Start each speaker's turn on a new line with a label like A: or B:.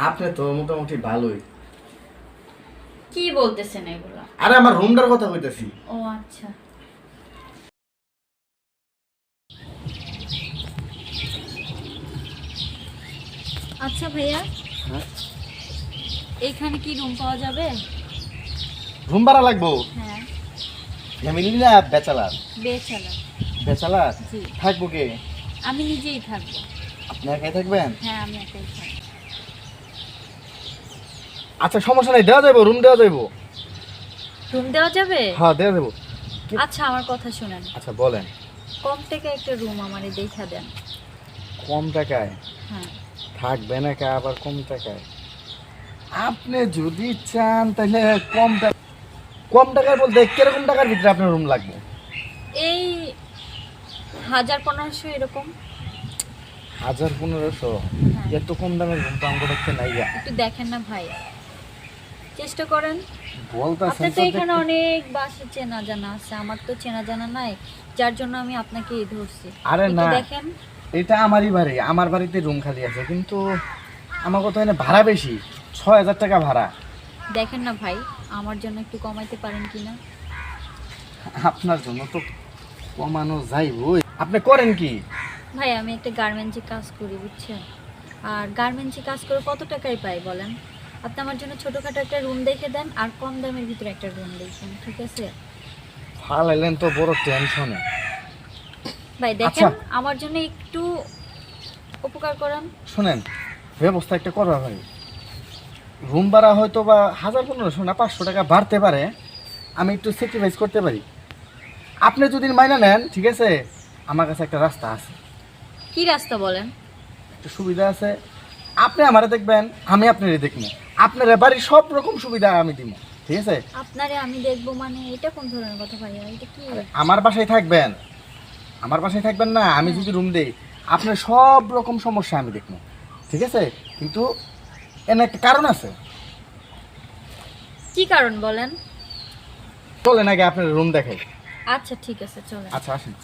A: আপনি তো মোটামুটি ভালোই।
B: কি বলতেছেন এগুলা?
A: আরে আমার রুমটার কথা কইতাছি।
B: ও আচ্ছা। আচ্ছা ভাইয়া,
A: হ্যাঁ,
B: এইখানে কি রুম পাওয়া যাবে?
A: রুম ভাড়া লাগবো?
B: হ্যাঁ।
A: ফ্যামিলি না ব্যাচেলার?
B: বেচালা।
A: ব্যাচেলার।
B: জি।
A: থাকবো কে?
B: আমি নিজেই থাকবো।
A: আপনি একাই থাকবেন?
B: হ্যাঁ, আমি একাই থাকবো।
A: আচ্ছা সমস্যা নাই, দেওয়া যাইবো, রুম দেওয়া যাইবো।
B: রুম দেওয়া যাবে?
A: হ্যাঁ দেওয়া যাইবো।
B: আচ্ছা আমার কথা শুনেন,
A: আচ্ছা বলেন।
B: কম টাকায় একটা রুম আমারে দেখা দেন।
A: কম টাকায়?
B: হ্যাঁ।
A: থাকবেন একা আবার কম টাকায়? আপনি যদি চান তাহলে কম টাকার বলতে কিরকম টাকার ভিতরে আপনার রুম লাগবে?
B: এই 1000-1500 এরকম।
A: 1500?
B: হ্যাঁ।
A: এত কম দামের রুম তো আমাকে দেখতে নাই গা।
B: একটু দেখেন না ভাই, চেষ্টা করেন।
A: বলতাছেন
B: আপনার তো
A: তো
B: এখানে
A: দেখতে।
B: অনেক বাসা চেনা জানা আছে, আমার তো চেনা জানা নাই, যার জন্য আমি আপনাকে ধরছি।
A: আরে
B: একটু
A: না,
B: দেখেন।
A: এটা আমারই বাড়ি, আমার বাড়িতে রুম খালি আছে, কিন্তু আমার কথা এনে ভাড়া বেশি, 6000 টাকা ভাড়া।
B: দেখেন না ভাই, আমার জন্য একটু কমাইতে পারেন কিনা?
A: আপনার জন্য তো কমানো যাইবই। আপনি করেন কি?
B: ভাই আমি একটা গার্মেন্টসে কাজ করি, বুঝছেন? আর গার্মেন্টসে কাজ করে কত টাকাই পাই বলেন? আপনি আমার জন্য ছোটোখাটো একটা রুম দেখে দেন, আর কম দামের ভিতরে একটা রুম দেখেন, ঠিক আছে?
A: ফালাইলেন তো বড় টেনশনে।
B: ভাই
A: আচ্ছা।
B: দেখেন, আমার জন্য একটু উপকার করেন।
A: শুনেন, ব্যবস্থা একটা করবা ভাই। রুম ভাড়া হয়তো বা 1500 না 500 টাকা বাড়তে পারে, আমি একটু স্যাক্রিফাইস করতে পারি। আপনি যদি মাইনা নেন ঠিক আছে, আমার কাছে একটা রাস্তা আছে,
B: কি রাস্তা বলেন?
A: একটা সুবিধা আছে। আপনি আমারে দেখবেন, আমি আপনারে দেখবো, আপনার বাড়ির সব রকম সুবিধা আমি দিব, ঠিক আছে?
B: আপনারে আমি দেখবো মানে এটা কোন ধরনের কথা ভাইয়া? এটা কি?
A: আমার বাসায় থাকবেন, আমার বাসায় থাকবেন না, আমি যদি রুম দেই আপনার সব রকম সমস্যা আমি দেখবো, ঠিক আছে? কিন্তু এর একটা কারণ আছে।
B: কি কারণ বলেন?
A: চলেন আগে আপনার রুম দেখাই।
B: আচ্ছা ঠিক আছে, চলেন।
A: আচ্ছা আসেন।